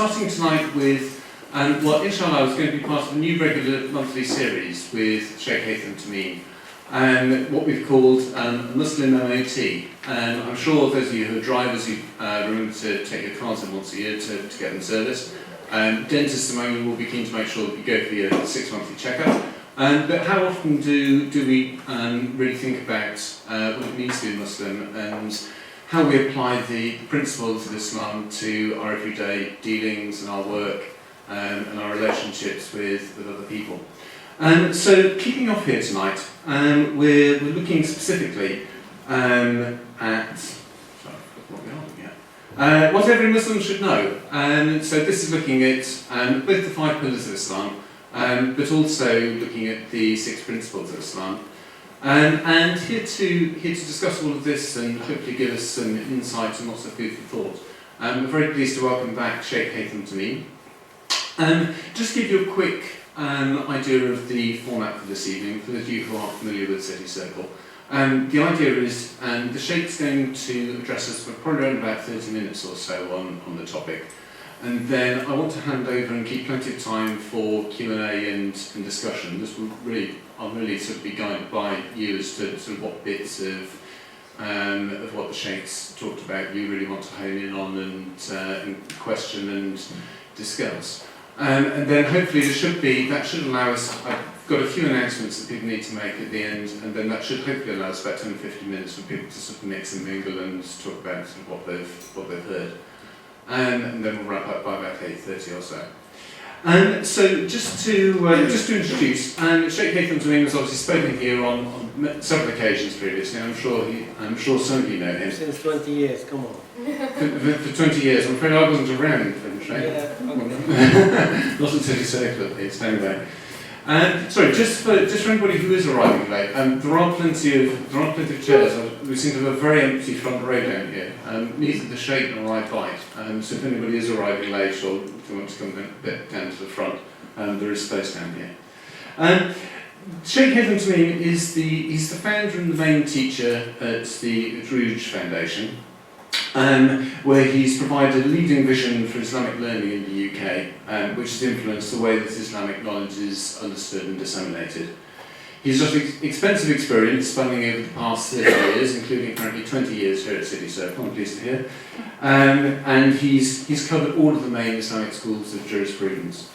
starting tonight with what inshallah is going to be part of a new regular monthly series with Shaykh Haytham Tamim, what we've called Muslim MOT. I'm sure those of you who are drivers, you remember to take your cars in once a year to get them serviced. Dentists at the moment will be keen to make sure that you go for your 6-monthly checkup. But how often do we really think about what it means to be a Muslim and how we apply the principles of Islam to our everyday dealings and our work and our relationships with other people. So kicking off here tonight, we're looking specifically at what every Muslim should know. So this is looking at both the 5 pillars of Islam, but also looking at the 6 principles of Islam. And here to discuss all of this and hopefully give us some insight and lots of food for thought. We're very pleased to welcome back Shaykh Haytham Tamim. Just to give you a quick idea of the format for this evening, for those of you who aren't familiar with City Circle. The idea is the Shaykh's going to address us for probably around about 30 minutes or so on the topic. And then I want to hand over and keep plenty of time for Q&A and discussion. This will I'll really sort of be guided by you as to sort of what bits of what the Shaykh's talked about you really want to hone in on and question and discuss. And then hopefully that should allow us, I've got a few announcements that people need to make at the end, and then that should hopefully allow us about 10 or 15 minutes for people to sort of mix and mingle and talk about sort of what they've heard. And then we'll wrap up by about 8:30 or so. So just to introduce, Shaykh Haytham Tamim has obviously spoken here on several occasions previously. I'm sure some of you know him. Since 20 years, come on. For 20 years. I'm afraid I wasn't around for Shaykh. Yeah, okay. Not until you say it, anyway. Sorry, just for anybody who is arriving late, there are plenty of chairs. We seem to have a very empty front row down here. Neither the Shaykh nor I bite. So if anybody is arriving late or if they want to come a bit down to the front, there is space down here. Shaykh Haytham Tamim is he's the founder and the main teacher at the Utrujj Foundation, where he's provided a leading vision for Islamic learning in the UK, which has influenced the way that Islamic knowledge is understood and disseminated. He's got extensive experience spanning over the past 30 years, including currently 20 years here at City Circle, I'm pleased to hear. And he's covered all of the main Islamic schools of jurisprudence.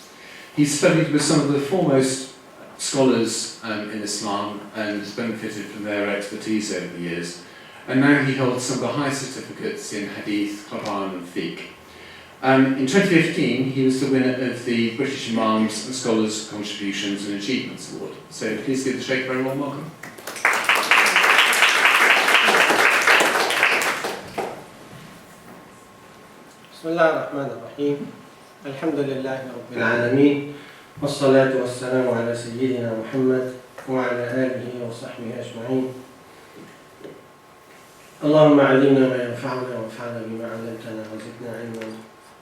He's studied with some of the foremost scholars in Islam and has benefited from their expertise over the years. And now he holds some of the highest certificates in Hadith, Quran and Fiqh. In 2015, he was the winner of the British Imams and Scholars Contributions and Achievements Award. So please give the Shaykh a very warm welcome. Bismillah ar-Rahman ar-Rahim. Alhamdulillahi Rabbil Alameen. Wassalatu wassalamu ala Sayyidina Muhammad wa ala alihi wa sahbihi ajma'in. اللهم علمنا ما ينفعنا وانفعنا بما علمتنا وزدنا علما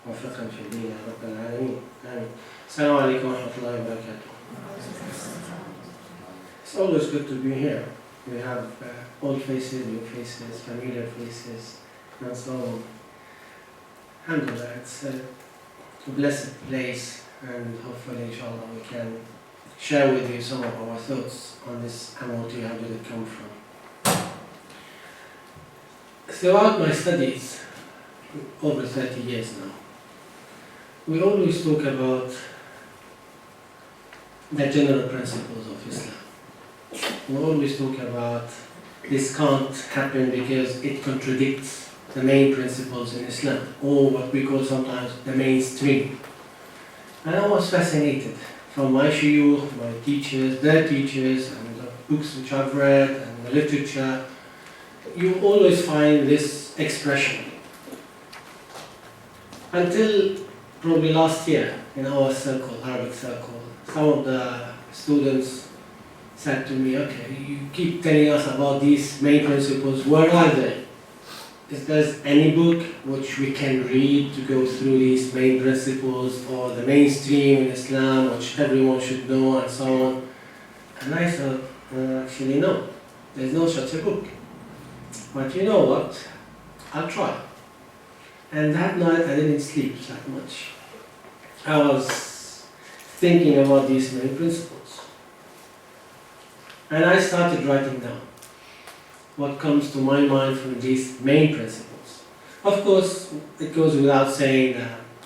وفقا في الدين يا رب العالمين. آمين. السلام عليكم ورحمة الله وبركاته. It's always good to be here. We have old faces, new faces, familiar faces, and so on. Alhamdulillah, it's a blessed place, and hopefully, inshallah, we can share with you some of our thoughts on this MOT. How did it come from? Throughout my studies, over 30 years now, we always talk about the general principles of Islam. We always talk about this can't happen because it contradicts the main principles in Islam, or what we call sometimes the mainstream. And I was fascinated from my shuyukh, my teachers, their teachers, and the books which I've read, and the literature. You always find this expression. Until probably last year, in our circle, Arabic circle, some of the students said to me, okay, you keep telling us about these main principles, where are they? Is there any book which we can read to go through these main principles, or the mainstream in Islam, which everyone should know, and so on? And I thought, actually no, there's no such a book. But you know what? I'll try. And that night I didn't sleep that much. I was thinking about these main principles. And I started writing down what comes to my mind from these main principles. Of course, it goes without saying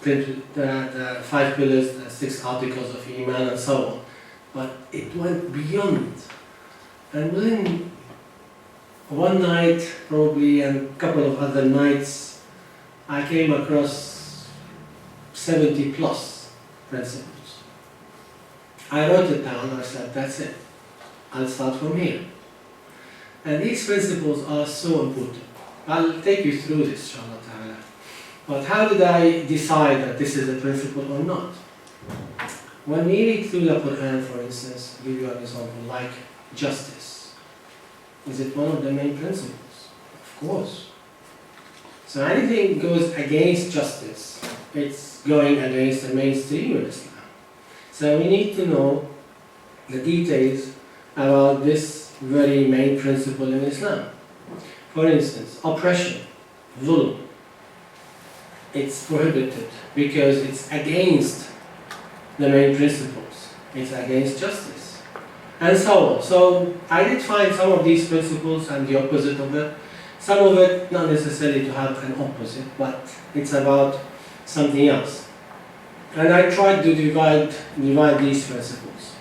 the 5 pillars, the 6 articles of Iman and so on. But it went beyond. And within one night, probably, and a couple of other nights, I came across 70 plus principles. I wrote it down, I said, that's it. I'll start from here. And these principles are so important. I'll take you through this, inshallah ta'ala. But how did I decide that this is a principle or not? When we read through the Quran, for instance, I'll give you an example, like justice. Is it one of the main principles? Of course. So anything goes against justice, it's going against the mainstream of Islam. So we need to know the details about this very main principle in Islam. For instance, oppression, dhulm, it's prohibited because it's against the main principles. It's against justice. And so on. So I did find some of these principles and the opposite of it. Some of it not necessarily to have an opposite, but it's about something else. And I tried to divide these principles.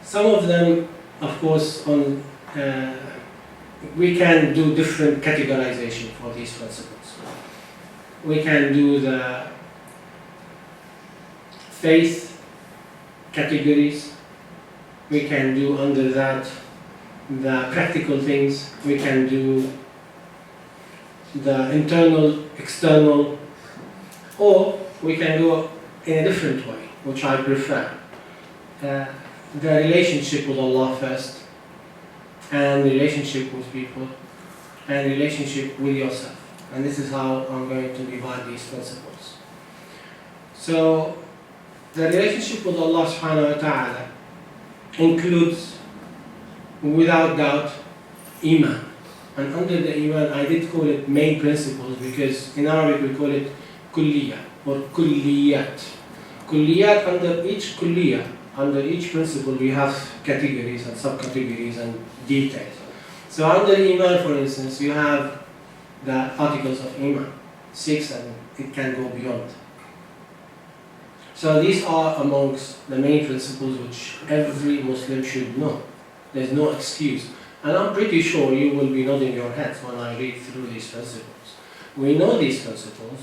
Some of them, of course, we can do different categorization for these principles. We can do the faith categories. We can do under that the practical things. We can do the internal, external, or we can go in a different way, which I prefer. The relationship with Allah first, and relationship with people, and relationship with yourself. And this is how I'm going to divide these principles. So, the relationship with Allah subhanahu wa ta'ala includes, without doubt, Iman. And under the Iman, I did call it main principles because in Arabic we call it kulliyah or kulliyat. Kulliyat, under each kulliyah, under each principle we have categories and subcategories and details. So under Iman, for instance, you have the articles of Iman, 6, and it can go beyond. So these are amongst the main principles which every Muslim should know. There's no excuse. And I'm pretty sure you will be nodding your heads when I read through these principles. We know these principles,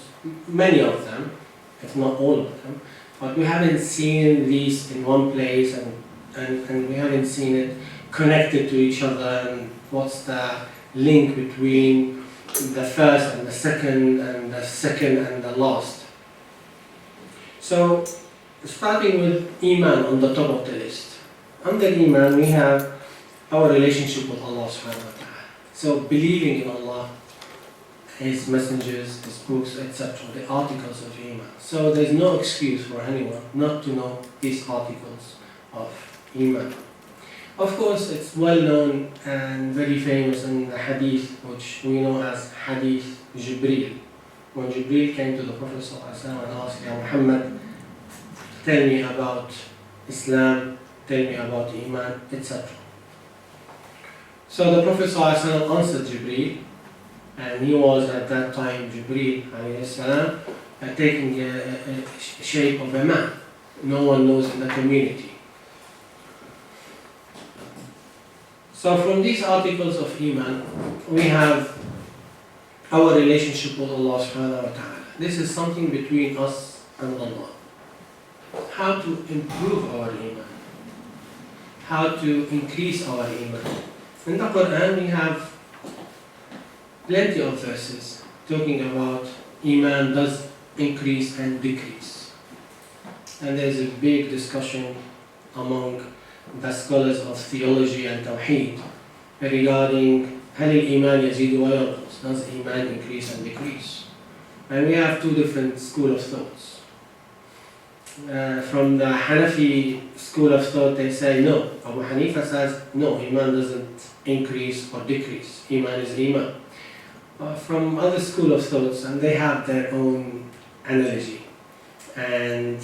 many of them, if not all of them, but we haven't seen these in one place and we haven't seen it connected to each other, and what's the link between the first and the second and the last. So, starting with Iman on the top of the list. Under Iman we have our relationship with Allah subhanahu wa ta'ala. So believing in Allah, His messengers, His books, etc., the articles of Iman. So there's no excuse for anyone not to know these articles of Iman. Of course, it's well known and very famous in the Hadith, which we know as Hadith Jibreel. When Jibreel came to the Prophet ﷺ and asked, Ya Muhammad, tell me about Islam, tell me about Iman, etc. So the Prophet ﷺ answered Jibreel, and he was at that time, Jibreel ﷺ, taking a shape of a man. No one knows in the community. So from these articles of Iman, we have our relationship with Allah subhanahu wa ta'ala. This is something between us and Allah. How to improve our Iman. How to increase our Iman. In the Quran we have plenty of verses talking about Iman does increase and decrease. And there's a big discussion among the scholars of theology and Tawheed regarding هل الإيمان يزيد وينقص? Does Iman increase and decrease? And we have two different schools of thoughts. From the Hanafi school of thought, they say no. Abu Hanifa says no, Iman doesn't increase or decrease. Iman is Iman. From other school of thoughts, and they have their own analogy. And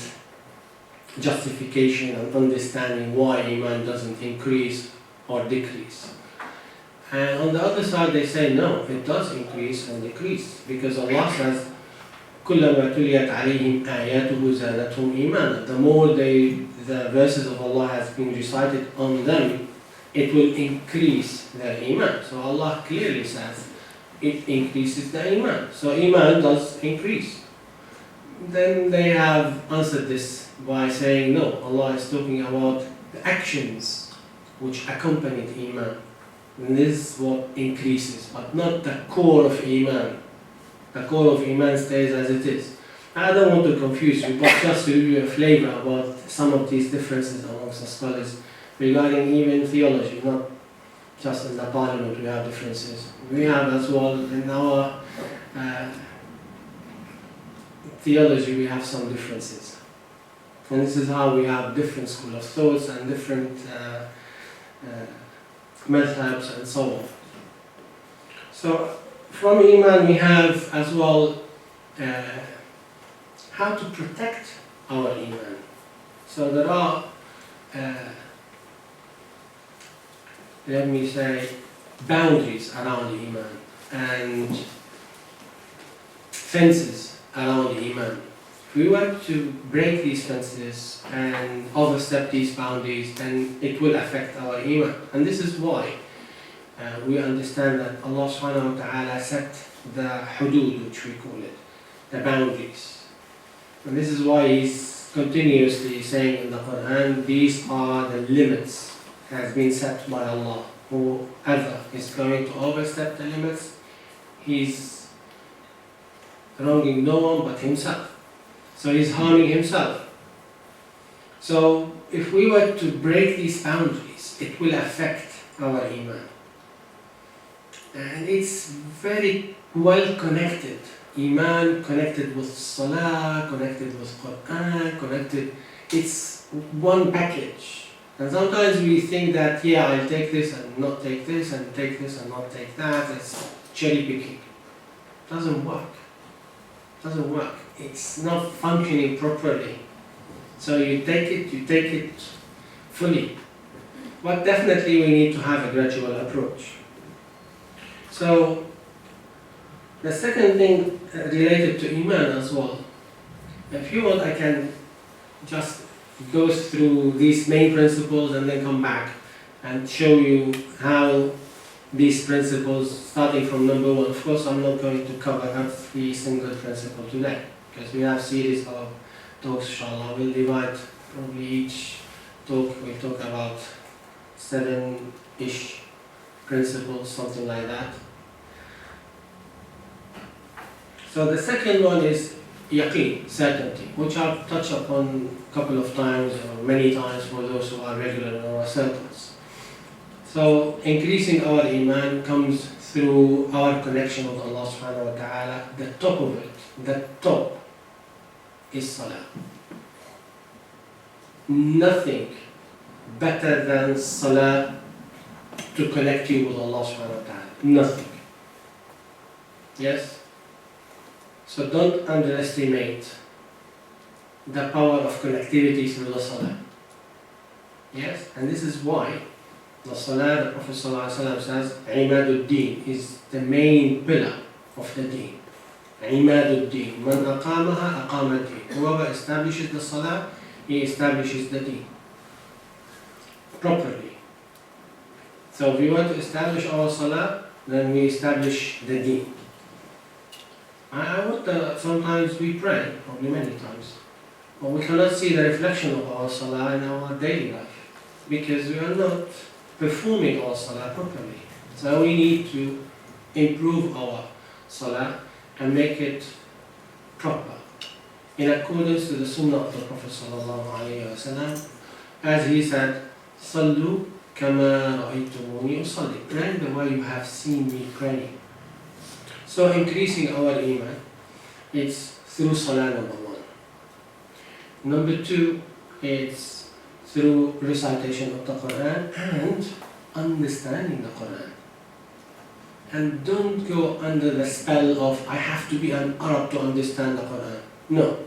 justification and understanding why Iman doesn't increase or decrease. And on the other side they say no, it does increase and decrease, because Allah says كُلَّمَا تُلِيَتْ عَلَيْهِمْ آيَاتُهُ زَادَتْهُمْ إِيمَانًا. The more the verses of Allah has been recited on them, it will increase their Iman. So Allah clearly says it increases the Iman. So Iman does increase. Then they have answered this by saying no, Allah is talking about the actions which accompanied Iman. And this is what increases, but not the core of Iman. The core of Iman stays as it is. I don't want to confuse you, but just to give you a flavor about some of these differences amongst the scholars regarding even theology, not just in the parliament we have differences. We have as well in our theology we have some differences. And this is how we have different school of thoughts and different methods and so on. So from Iman we have as well how to protect our Iman. So there are, let me say, boundaries around Iman and fences around Iman. If we want to break these fences and overstep these boundaries, then it will affect our Iman. And this is why we understand that Allah subhanahu wa ta'ala set the hudud, which we call it, the boundaries. And this is why He's continuously saying in the Quran, these are the limits has been set by Allah. Whoever is going to overstep the limits, he's wronging no one but himself. So he's harming himself. So if we were to break these boundaries, it will affect our Iman. And it's very well connected. Iman connected with Salah, connected with Quran, connected. It's one package. And sometimes we think that, yeah, I'll take this and not take this, and take this and not take that. It's cherry picking. Doesn't work. Doesn't work. It's not functioning properly. So you take it fully. But definitely we need to have a gradual approach. So the second thing related to Iman as well, if you want, I can just go through these main principles and then come back and show you how these principles, starting from number one. Of course, I'm not going to cover every single principle today, because we have series of talks, inshallah. We'll divide probably each talk, we talk about 7-ish principles, something like that. So the second one is yaqeen, certainty, which I've touched upon a couple of times or many times for those who are regular in our circles. So increasing our Iman comes through our connection with Allah subhanahu wa ta'ala. The top of it, the top is Salah. Nothing better than Salah to connect you with Allah subhanahu wa ta'ala. Nothing. Yes? So don't underestimate the power of connectivity through the Salah. Yes? And this is why the Salah, the Prophet ﷺ says, Imaduddin is the main pillar of the deen. Imaduddin. Man aqamaha aqama ad-din. Whoever establishes the Salah, he establishes the deen properly. So if we want to establish our Salah, then we establish the deen. Sometimes we pray, probably many times, but we cannot see the reflection of our Salah in our daily life, because we are not performing our Salah properly. So we need to improve our Salah and make it proper, in accordance to the Sunnah of the Prophet ﷺ, as he said, Sallu kama ra'aytumuni usalli. Pray the way you have seen me praying. So increasing our Iman, it's through Salah, number one. Number two, it's through recitation of the Quran and understanding the Quran. And don't go under the spell of, I have to be an Arab to understand the Quran. No,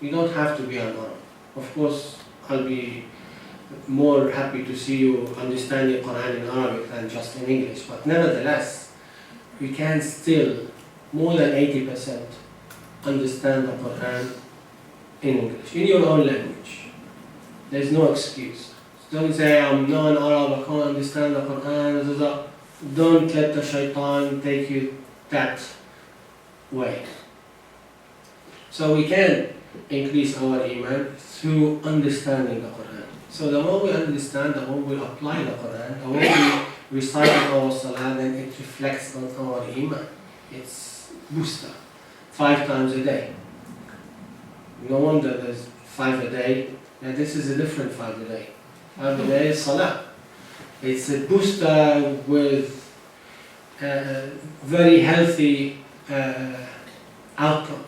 you don't have to be an Arab. Of course, I'll be more happy to see you understand the Quran in Arabic than just in English, but nevertheless, we can still, more than 80%, understand the Quran in English, in your own language. There's no excuse. Don't say, I'm non-Arab, I can't understand the Quran. Don't let the shaitan take you that way. So we can increase our iman through understanding the Quran. So the more we understand, the more we apply the Quran, the more we recite in our salah, then it reflects on our iman. It's booster, 5 times a day. No wonder there's 5 a day. Now this is a different 5 a day. 5 a day is salah. It's a booster with very healthy outcome.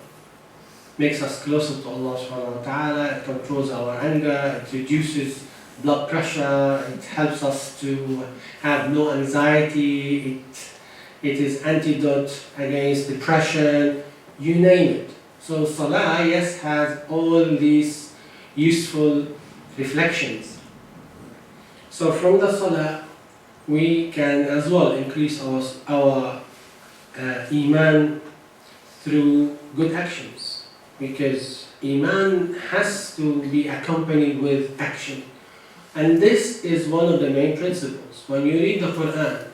Makes us closer to Allah subhanahu wa ta'ala, it controls our anger, it reduces blood pressure, it helps us to have no anxiety, it is antidote against depression, you name it. So salah, yes, has all these useful reflections. So from the salah, we can as well increase our iman through good actions. Because iman has to be accompanied with action. And this is one of the main principles. When you read the Quran,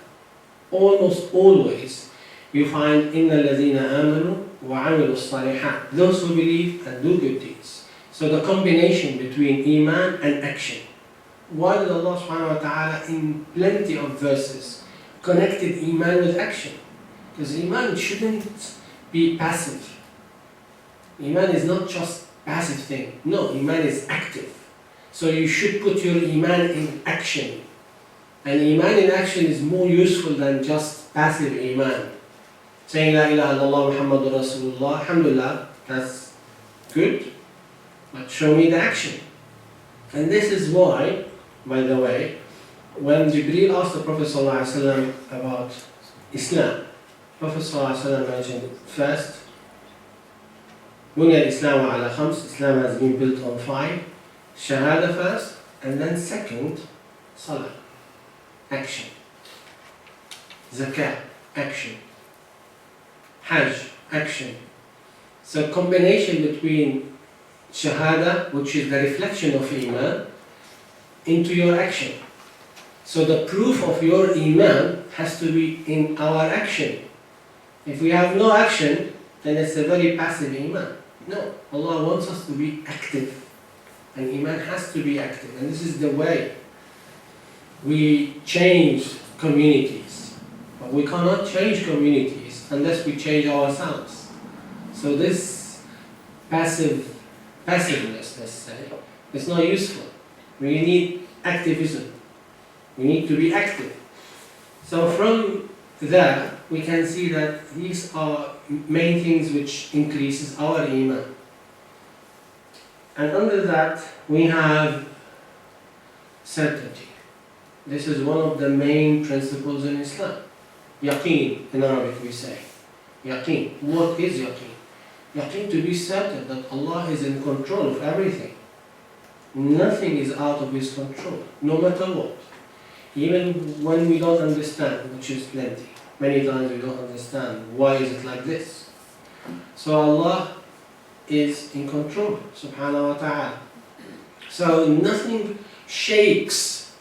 almost always you find إِنَّ الَّذِينَ آمَنُوا وَعَمِلُوا الصَّالِحَاتِ, those who believe and do good deeds. So the combination between iman and action. Why did Allah subhanahu wa ta'ala in plenty of verses connected iman with action? Because iman shouldn't be passive. Iman is not just passive thing. No, iman is active. So you should put your iman in action. And iman in action is more useful than just passive iman. Saying La ilaha illallah Muhammadur Rasulullah, alhamdulillah, that's good. But show me the action. And this is why, by the way, when Jibreel asked the Prophet ﷺ about Islam, Prophet ﷺ mentioned first, بني الإسلام على 5, Islam has been built on 5, Shahada first, and then second, Salah, action, Zakah, action, Hajj, action. So combination between Shahada, which is the reflection of Iman, into your action. So the proof of your Iman has to be in our action. If we have no action, then it's a very passive Iman. No, Allah wants us to be active. And Iman has to be active. And this is the way we change communities. But we cannot change communities unless we change ourselves. So this passiveness, let's say, is not useful. We need activism. We need to be active. So from there, we can see that these are main things which increases our iman. And under that, we have certainty. This is one of the main principles in Islam. Yaqeen, in Arabic we say. Yaqeen. What is yaqeen? Yaqeen, to be certain that Allah is in control of everything. Nothing is out of His control, no matter what. Even when we don't understand, which is plenty. Many times we don't understand why is it like this. So Allah is in control, subhanahu wa ta'ala. So nothing shakes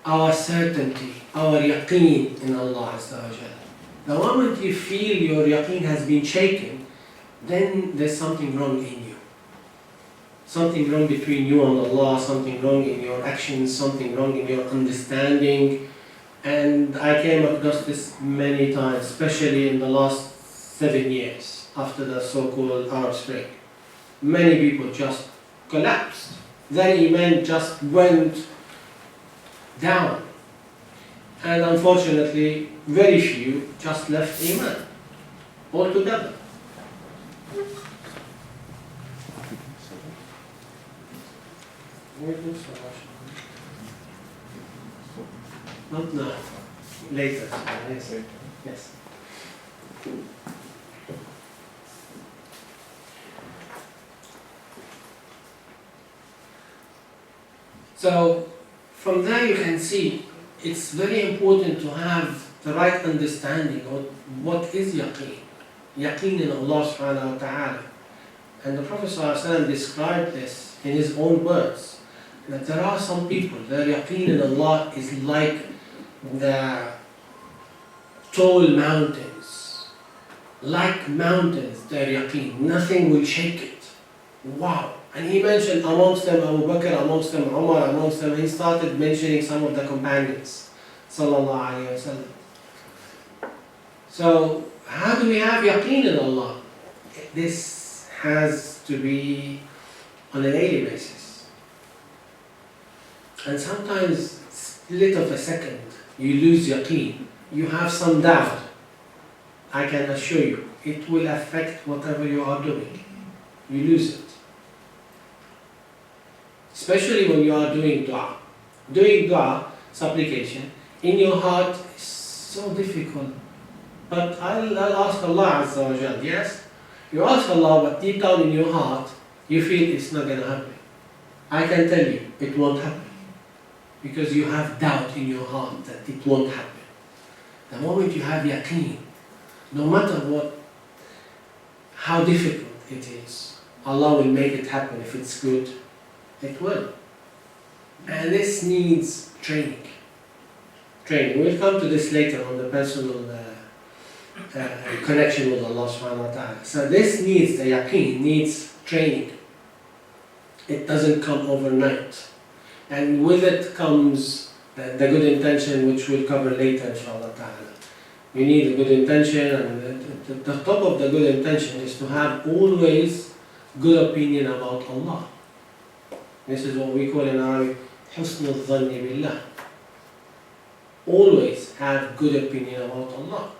our certainty, our yaqeen in Allah Azza wa Jalla. The moment you feel your yaqeen has been shaken, then there's something wrong in you. Something wrong between you and Allah, something wrong in your actions, something wrong in your understanding. And I came across this many times, especially in the last 7 years after the so-called Arab Spring. Many people just collapsed. Their iman just went down. And unfortunately, very few just left iman altogether. Not now. Later. Yes. Yes. So from there you can see it's very important to have the right understanding of what is yaqeen. Yaqeen in Allah subhanahu wa ta'ala. And the Prophet ﷺ described this in his own words, that there are some people, their yaqeen in Allah is like the tall mountains. Like mountains, their yaqeen. Nothing will shake it. Wow. And he mentioned amongst them Abu Bakr, amongst them Umar, amongst them, he started mentioning some of the companions. Sallallahu Alaihi Wasallam. So, how do we have yaqeen in Allah? This has to be on a daily basis. And sometimes, split of a second, you lose yaqeen. You have some doubt. I can assure you, it will affect whatever you are doing. You lose it. Especially when you are doing dua. Doing dua, supplication, in your heart is so difficult. But I'll ask Allah Azza wa Jal, yes? You ask Allah, but deep down in your heart, you feel it's not going to happen. I can tell you, it won't happen. Because you have doubt in your heart that it won't happen. The moment you have yaqeen, no matter how difficult it is, Allah will make it happen. If it's good, it will. And this needs training. We'll come to this later on the personal connection with Allah subhanahu wa ta'ala. So this needs, the yaqeen needs training. It doesn't come overnight. And with it comes the good intention, which we'll cover later inshallah ta'ala. You need a good intention, and the top of the good intention is to have always good opinion about Allah. This is what we call in Arabic حسن الظن بالله. Always have good opinion about Allah.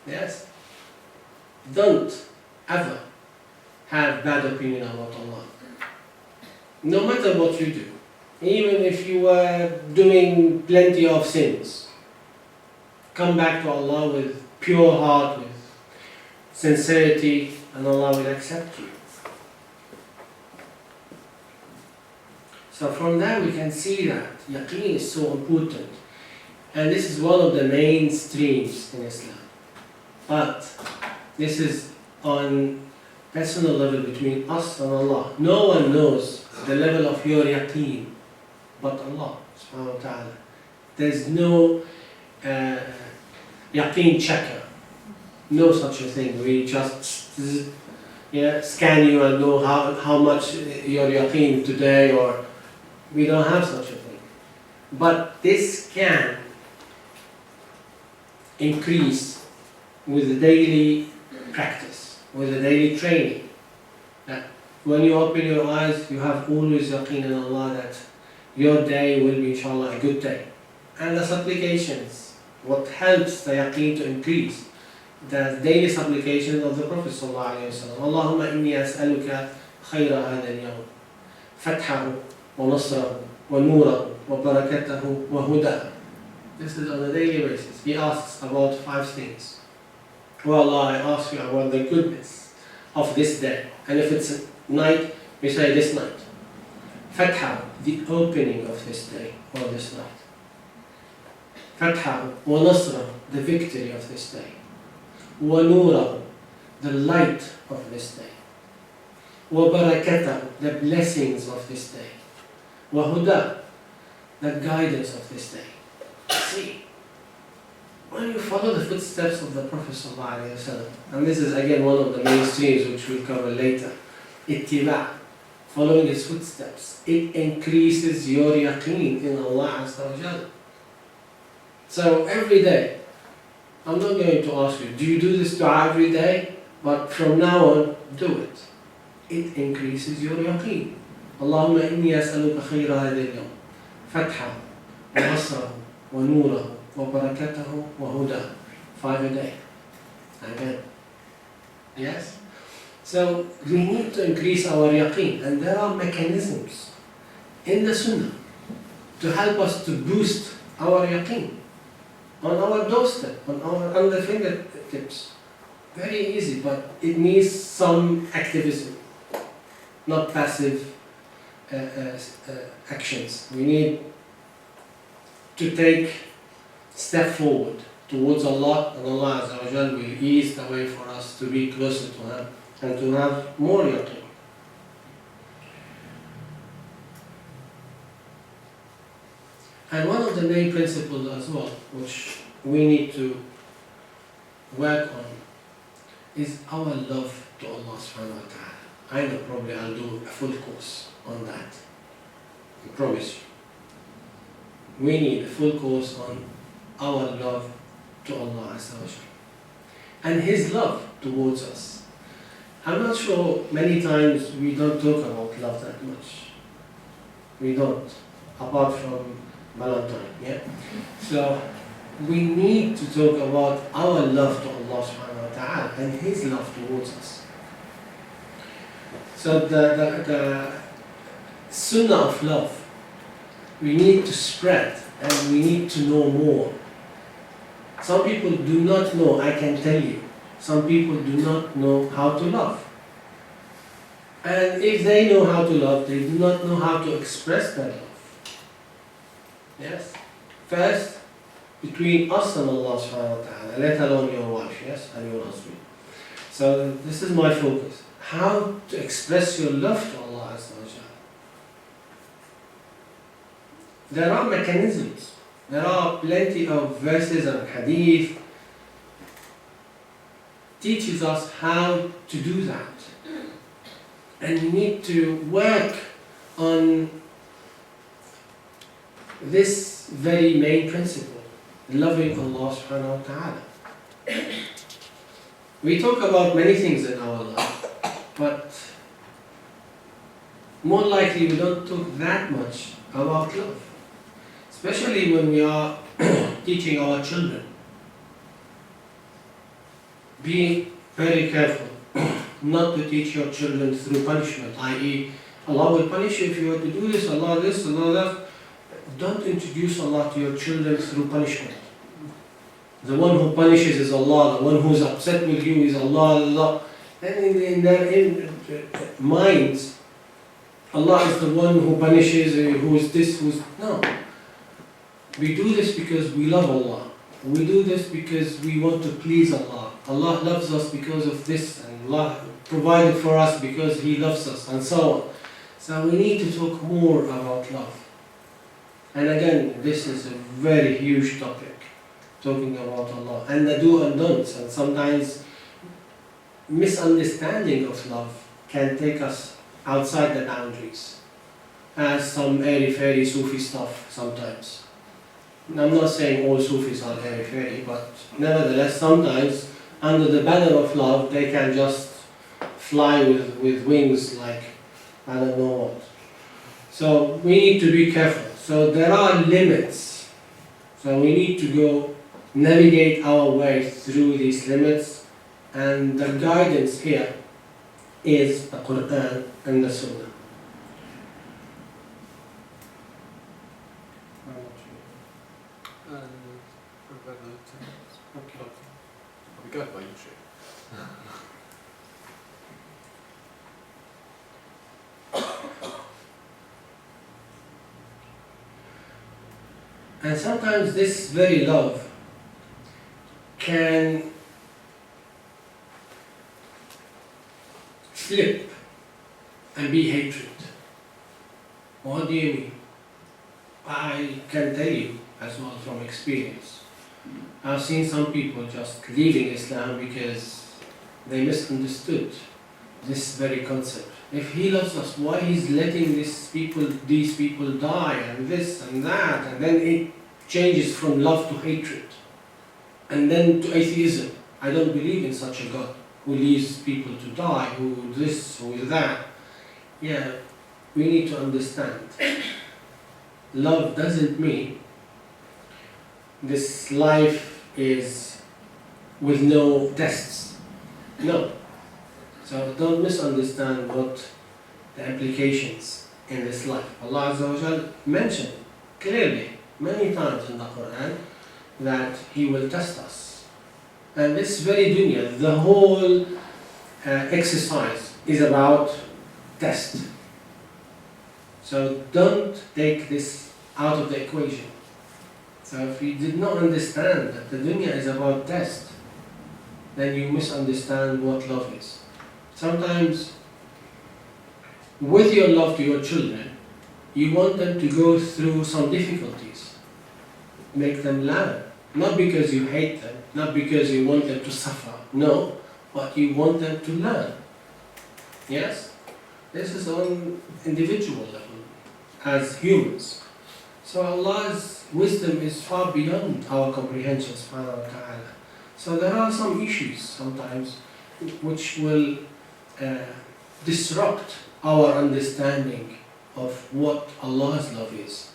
Yes? Don't ever have bad opinion about Allah. No matter what you do. Even if you are doing plenty of sins. Come back to Allah with pure heart, with sincerity, and Allah will accept you. So from there we can see that yaqeen is so important. And this is one of the main streams in Islam. But this is on personal level between us and Allah. No one knows the level of your yaqeen but Allah subhanahu wa ta'ala. There's no yaqeen checker. No such a thing. We just scan you and know how much your yaqeen today, or we don't have such a thing. But this can increase with the daily practice, with the daily training. That when you open your eyes, you have always yaqeen in Allah that your day will be inshallah a good day. And the supplications, what helps the yaqeen to increase, the daily supplications of the Prophet sallallahu alaihi wasallam. Allahumma inni as'aluka khayra hadha al-yawm, fathahu wa nasrahu wa nurahu wa barakatahu wa hudahu. This is on a daily basis. He asks about 5 things. Oh Allah, I ask you about the goodness of this day. And if it's night, we say this night. Fatha, the opening of this day or this night. Fatha wa nasra, the victory of this day. Wa nura, the light of this day. Wa barakata, the blessings of this day. Wa huda, the guidance of this day. See, when you follow the footsteps of the Prophet ﷺ, and this is again one of the main streams which we'll cover later, ittiba', following his footsteps, it increases your yaqeen in Allah Azza wa Jal. So every day, I'm not going to ask you, do you do this dua every day? But from now on, do it. It increases your yaqeen. Allahumma inni as'aluka khayra hadha al-yawm, fathahu wa nasrahu wa nurahu wa barakatahu wa hudahu. 5 a day. Again. Yes? So we need to increase our yaqeen, and there are mechanisms in the Sunnah to help us to boost our yaqeen on our doorstep, on the fingertips. Very easy, but it needs some activism, not passive actions. We need to take step forward towards Allah, and Allah Azza wa Jal will ease the way for us to be closer to Him and to have more yaqeen. And one of the main principles as well, which we need to work on, is our love to Allah subhanahu wa ta'ala. I know probably I'll do a full course on that. I promise you. We need a full course on our love to Allah Azza wa Jal and His love towards us. I'm not sure, many times we don't talk about love that much. We don't, apart from Valentine, yeah? So we need to talk about our love to Allah subhanahu wa ta'ala and His love towards us. So the sunnah of love, we need to spread and we need to know more. Some people do not know, I can tell you, some people do not know how to love. And if they know how to love, they do not know how to express that love. Yes? First, between us and Allah subhanahu wa ta'ala, let alone your wife, yes, and your husband. So this is my focus. How to express your love to Allah Azza wa Jal. There are mechanisms. There are plenty of verses and hadith teaches us how to do that. And we need to work on this very main principle, loving Allah subhanahu wa ta'ala. We talk about many things in our life, but more likely we don't talk that much about love. Especially when we are teaching our children. Be very careful not to teach your children through punishment, i.e. Allah will punish you if you were to do this, Allah that. Don't introduce Allah to your children through punishment. The one who punishes is Allah, the one who is upset with you is Allah. And in their minds, Allah is the one who punishes, who is this, who's... No. We do this because we love Allah. We do this because we want to please Allah. Allah loves us because of this, and Allah provided for us because He loves us, and so on. So we need to talk more about love. And again, this is a very huge topic, talking about Allah, and the do and don'ts, and sometimes misunderstanding of love can take us outside the boundaries, as some airy-fairy Sufi stuff sometimes. I'm not saying all Sufis are airy-fairy, but nevertheless, sometimes under the banner of love, they can just fly with wings like I don't know what. So we need to be careful. So there are limits. So we need to go navigate our way through these limits, and the guidance here is the Quran and the Sunnah. And sometimes this very love can flip and be hatred. What do you mean? I can tell you as well from experience. I've seen some people just leaving Islam because they misunderstood this very concept. If He loves us, why He's letting these people die and this and that, and then it changes from love to hatred and then to atheism. I don't believe in such a God who leaves people to die, who this, who that. Yeah, we need to understand. Love doesn't mean this life is with no tests. No. So don't misunderstand what the implications in this life. Allah Azza wa Jal mentioned clearly many times in the Quran that He will test us. And this very dunya, the whole exercise is about test. So don't take this out of the equation. So if you did not understand that the dunya is about test, then you misunderstand what love is. Sometimes, with your love to your children, you want them to go through some difficulties. Make them learn. Not because you hate them, not because you want them to suffer. No, but you want them to learn. Yes? This is on individual level, as humans. So Allah's wisdom is far beyond our comprehension, subhanahu wa ta'ala. So there are some issues sometimes which will disrupt our understanding of what Allah's love is.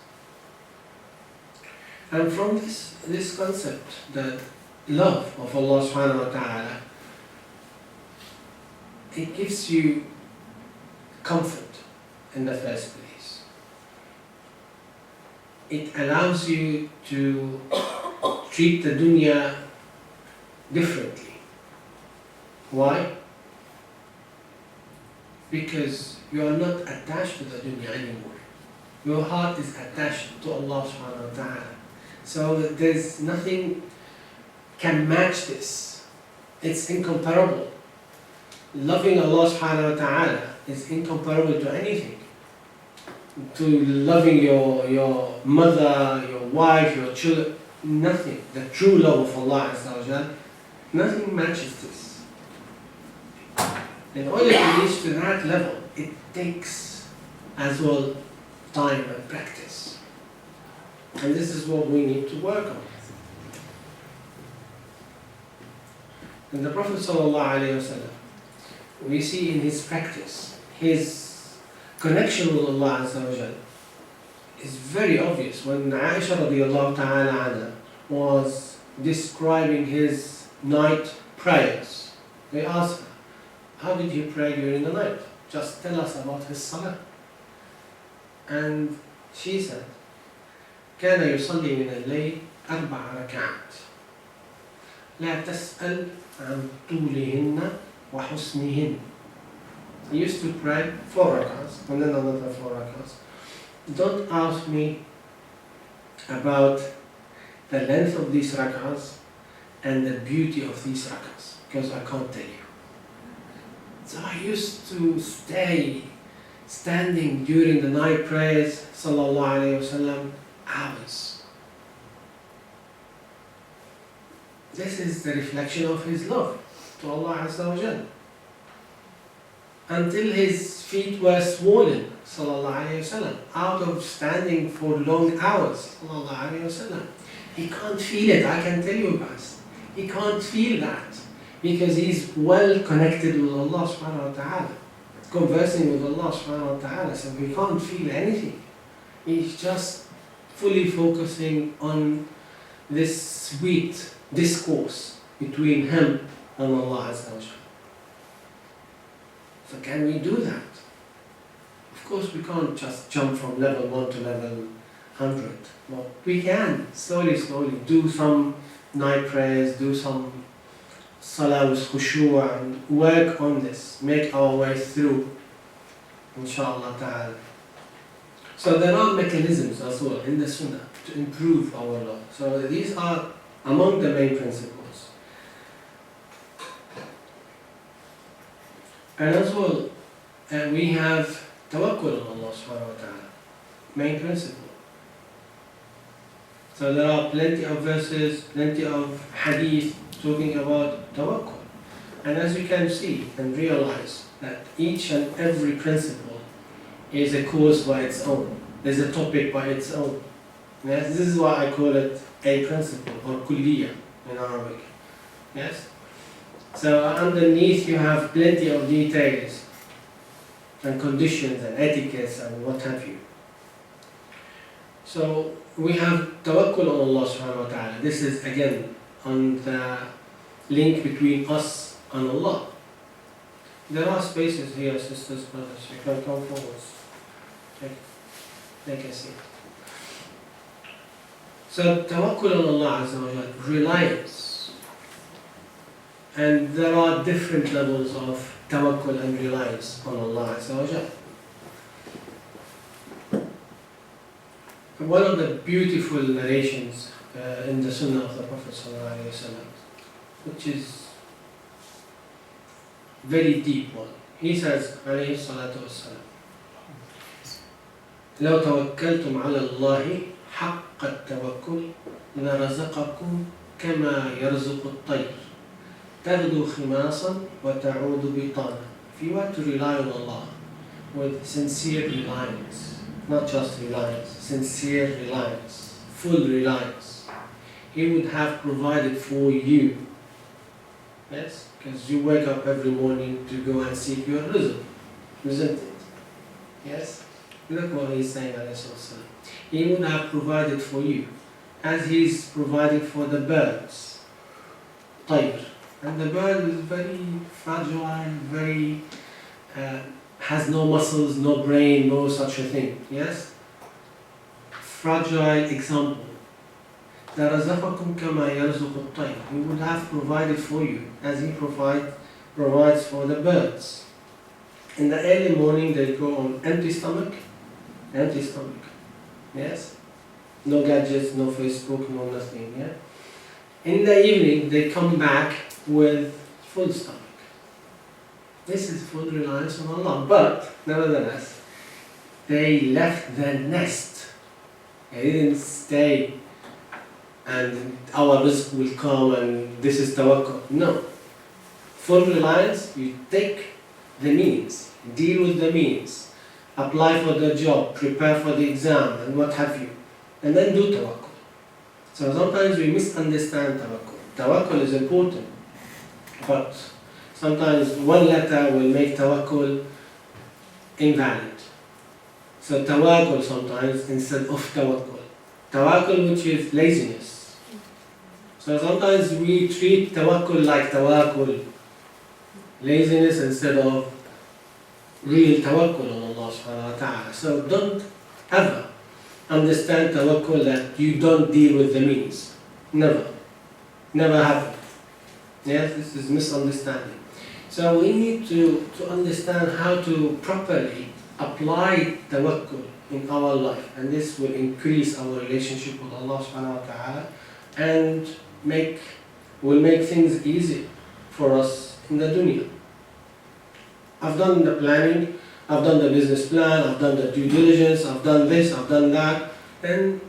And from this concept, the love of Allah subhanahu wa ta'ala, it gives you comfort in the first place. It allows you to treat the dunya differently. Why? Because you are not attached to the dunya anymore. Your heart is attached to Allah subhanahu wa ta'ala. So there's nothing can match this. It's incomparable. Loving Allah subhanahu wa ta'ala is incomparable to anything. To loving your mother, your wife, your children, nothing. The true love of Allah Azza wa Jal, nothing matches this. In order to reach to that level, it takes as well time and practice. And this is what we need to work on. And the Prophet ﷺ, we see in his practice, his connection with Allah Azza wa Jal is very obvious. When Aisha radiallahu ta'ala anha was describing his night prayers, they asked her, how did he pray during the night? Just tell us about his salah. And she said, كان يصلي من الليل 4 ركعات لا تسأل عن طولهن وحسنهن. He used to pray 4 rakats and then another 4 rakats. Don't ask me about the length of these rakats and the beauty of these rakats, because I can't tell you. So I used to stay standing during the night prayers, sallallahu alayhi wasallam, hours. This is the reflection of his love to Allah Azza wa Jal. Until his feet were swollen, sallallahu alayhi wasallam, out of standing for long hours, sallallahu alayhi wasallam. He can't feel it, I can tell you guys. He can't feel that because he's well connected with Allah subhanahu wa ta'ala, conversing with Allah subhanahu wa ta'ala, so he can't feel anything. He's just fully focusing on this sweet discourse between him and Allah Azza wa Jal. So can we do that? Of course we can't just jump from level 1 to level 100. But we can slowly do some night prayers, do some salah with khushu' and work on this, make our way through, inshallah ta'ala. So there are mechanisms as well in the sunnah to improve our love. So these are among the main principles. And as well, we have tawakkul on Allah subhanahu wa ta'ala, main principle. So there are plenty of verses, plenty of hadith talking about tawakkul. And as you can see and realize that each and every principle is a course by its own, is a topic by its own. Yes, this is why I call it a principle or kulliyah in Arabic. Yes? So underneath you have plenty of details and conditions and etiquettes and what have you. So we have tawakkul on Allah subhanahu wa ta'ala. This is again on the link between us and Allah. There are spaces here, sisters, brothers. You can come forward. Take a seat. So tawakkul on Allah Azza wa Jal, reliance. And there are different levels of tawakkul and reliance on Allah Azza wa Jal. one of the beautiful narrations in the Sunnah of the Prophet ﷺ, which is very deep one. He says, عليه الصلاة والسلام, لو توكلتم على الله حق التوكل لرزقكم كما يرزق الطير تغدو خماصا وتعود بطانا. If you were to rely on Allah with sincere reliance, not just reliance, sincere reliance, full reliance, He would have provided for you. Yes? Because you wake up every morning to go and seek your rizq, isn't it? Yes? Look what He's saying, alayhi salatu. He would have provided for you, as He's provided for the birds. طير. And the bird is very fragile, very has no muscles, no brain, no such a thing. Yes? Fragile example. لَرَزَقَكُمْ كَمَا يَرْزُقُ الطَّيْرِ. He would have provided for you as He provides for the birds. In the early morning they go on empty stomach. Yes? No gadgets, no Facebook, no nothing. Yeah? In the evening they come back with full stomach. This is full reliance on Allah. But nevertheless, they left their nest. They didn't stay and our rizq will come and this is tawakkul. No. Full reliance, you take the means, deal with the means, apply for the job, prepare for the exam and what have you. And then do tawakkul. So sometimes we misunderstand tawakkul. Tawakkul is important, but sometimes one letter will make tawakkul invalid. So tawakkul sometimes instead of tawakkul. Tawakkul, which is laziness. So sometimes we treat tawakkul like tawakkul, laziness instead of real tawakkul on Allah subhanahu wa ta'ala. So don't ever understand tawakkul that you don't deal with the means. Never. Never happen. Yes, this is misunderstanding. So we need to understand how to properly apply tawakkul in our life, and this will increase our relationship with Allah subhanahu wa ta'ala and will make things easy for us in the dunya. I've done the planning, I've done the business plan, I've done the due diligence, I've done this, I've done that, then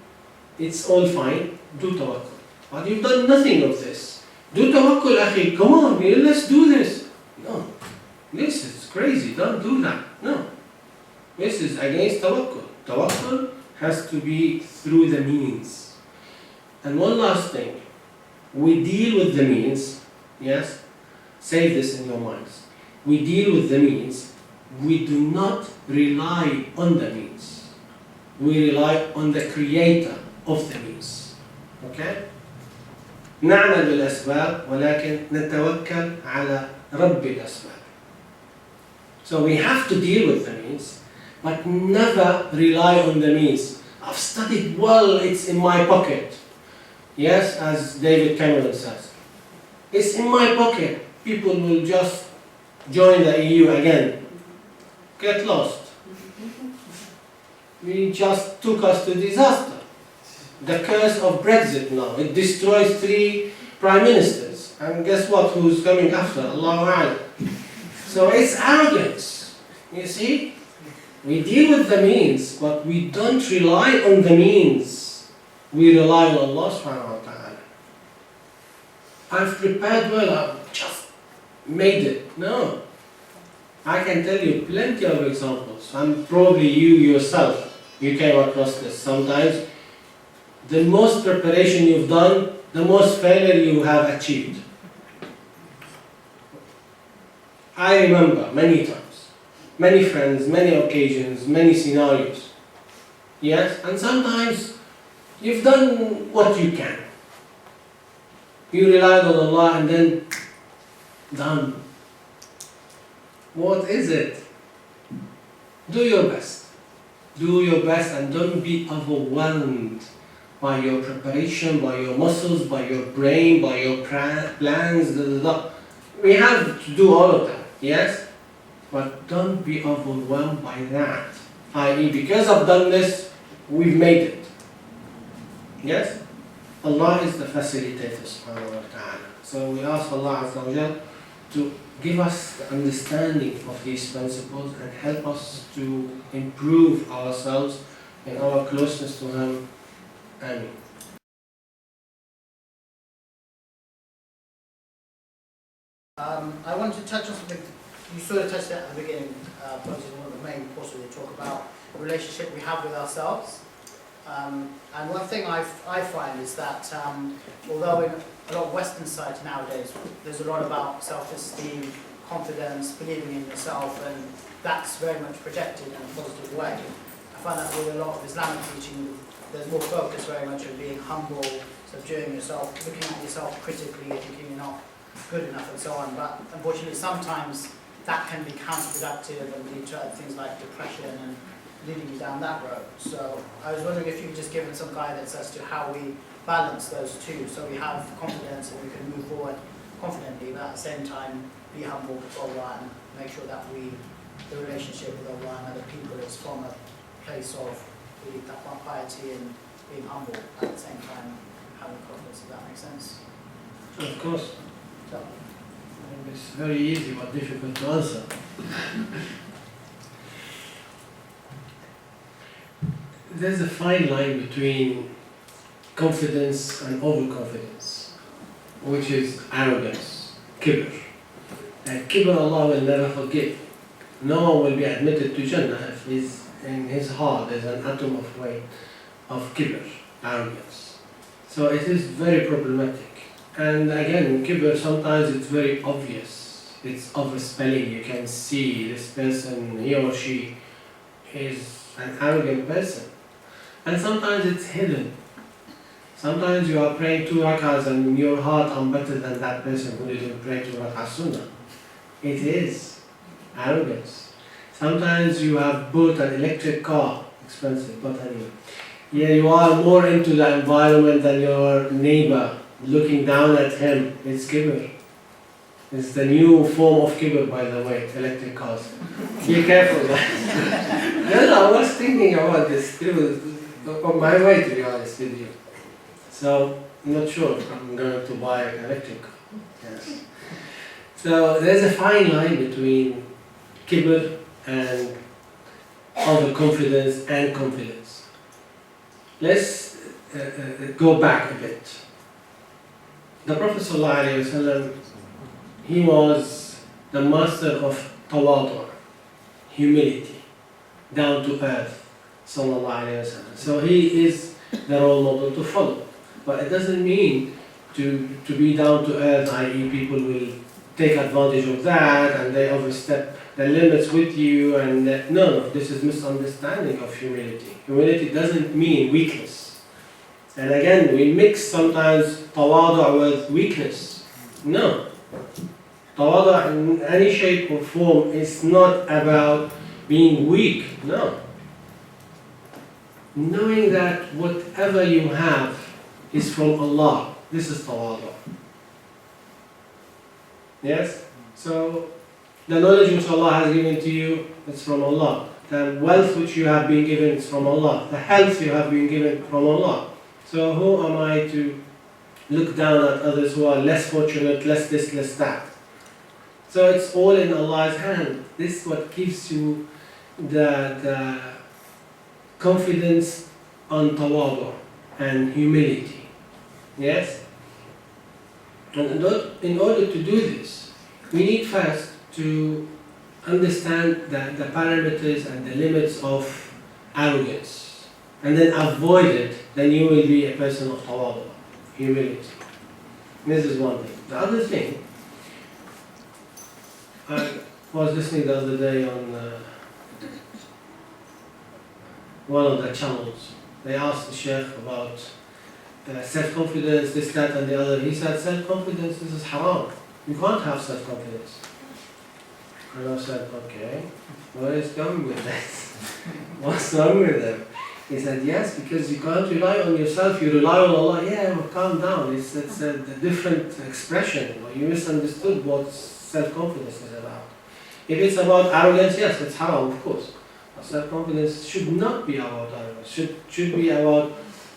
it's all fine, do tawakkul. But you've done nothing of this. Do tawakkul, akhi, come on, let's do this. No, this is crazy, don't do that. No, this is against tawakkul. Tawakkul has to be through the means. And one last thing, we deal with the means, yes? Save this in your minds. We deal with the means, we do not rely on the means. We rely on the creator of the means. Okay? نعمل بالأسباب ولكن نتوكل على رب الأسباب. So we have to deal with the means, but never rely on the means. I've studied well, it's in my pocket. Yes, as David Cameron says. It's in my pocket. People will just join the EU again. Get lost. We just took us to disaster. The curse of Brexit now. It destroys 3 prime ministers. And guess what? Who's coming after? Allahu A'lam. So it's arrogance. You see? We deal with the means, but we don't rely on the means. We rely on Allah subhanahu wa ta'ala. I've prepared well, I've just made it. No. I can tell you plenty of examples. And probably you yourself, you came across this sometimes. The most preparation you've done, the most failure you have achieved. I remember many times, many friends, many occasions, many scenarios. Yes, and sometimes you've done what you can. You relied on Allah and then done. What is it? Do your best. Do your best and don't be overwhelmed by your preparation, by your muscles, by your brain, by your plans. We have to do all of that, yes? But don't be overwhelmed by that. I.e., because I've done this, we've made it. Yes? Allah is the facilitator, subhanahu wa ta'ala. So we ask Allah Azza wa Jal to give us the understanding of these principles and help us to improve ourselves in our closeness to Him. Ameen. I want to touch on something you sort of touched at the beginning, posing one of the main points we talk about the relationship we have with ourselves. And one thing I find is that although in a lot of Western society nowadays, there's a lot about self-esteem, confidence, believing in yourself, and that's very much projected in a positive way. I find that with a lot of Islamic teaching, there's more focus very much on being humble, subduing yourself, looking at yourself critically, thinking you're not good enough and so on. But unfortunately, sometimes that can be counterproductive and lead to things like depression and leading you down that road. So I was wondering if you could just give us some guidance as to how we balance those two, so we have confidence and we can move forward confidently, but at the same time be humble with Allah and make sure that the relationship with Allah and other people is from a place of that piety and being humble at the same time having confidence. If that makes sense. Of course. So, It's very easy but difficult to answer. There's a fine line between confidence and overconfidence, which is arrogance, kibr. And kibr Allah will never forgive. No one will be admitted to Jannah if in his heart there's an atom of weight of kibr, arrogance. So it is very problematic. And again, kibr, sometimes it's very obvious. It's overspelling. You can see this person, he or she, is an arrogant person. And sometimes it's hidden. Sometimes you are praying 2 rak'ahs and in your heart, I'm better than that person who didn't pray 2 rak'ahs sunnah. It is arrogance. Sometimes you have bought an electric car, expensive, but anyway. Yeah, you are more into the environment than your neighbor, looking down at him. It's kibr. It's the new form of kibr, by the way, electric cars. Be careful, guys. No, I was thinking about this too, on my way, to be honest with you. So, I'm not sure if I'm going to buy an electric car. Yes. So, there's a fine line between kibr and overconfidence and confidence. Let's go back a bit. The Prophet ﷺ, he was the master of tawadu, humility, down to earth. So he is the role model to follow. But it doesn't mean to be down to earth, i.e. people will take advantage of that and they overstep the limits with you. And no, this is misunderstanding of humility. Humility doesn't mean weakness. And again, we mix sometimes tawadu with weakness. No. Tawadu in any shape or form is not about being weak. No. Knowing that whatever you have is from Allah. This is tawadu. Yes? So, the knowledge which Allah has given to you is from Allah. The wealth which you have been given is from Allah. The health you have been given from Allah. So who am I to look down at others who are less fortunate, less this, less that? So it's all in Allah's hand. This is what gives you the confidence on tawadu and humility. Yes? And in order to do this, we need first to understand the parameters and the limits of arrogance, and then avoid it. Then you will be a person of tawadu, humility. This is one thing. The other thing, I was listening the other day on one of the channels. They asked the Shaykh about self-confidence, this, that and the other. He said, self-confidence, this is haram. You can't have self-confidence. And I said, okay, what is wrong with this? What's wrong with them? He said, yes, because you can't rely on yourself, you rely on Allah. Yeah, well, calm down. It's a different expression. You misunderstood what self-confidence is about. If it's about arrogance, yes, it's haram, of course. But self-confidence should not be about arrogance. Should be about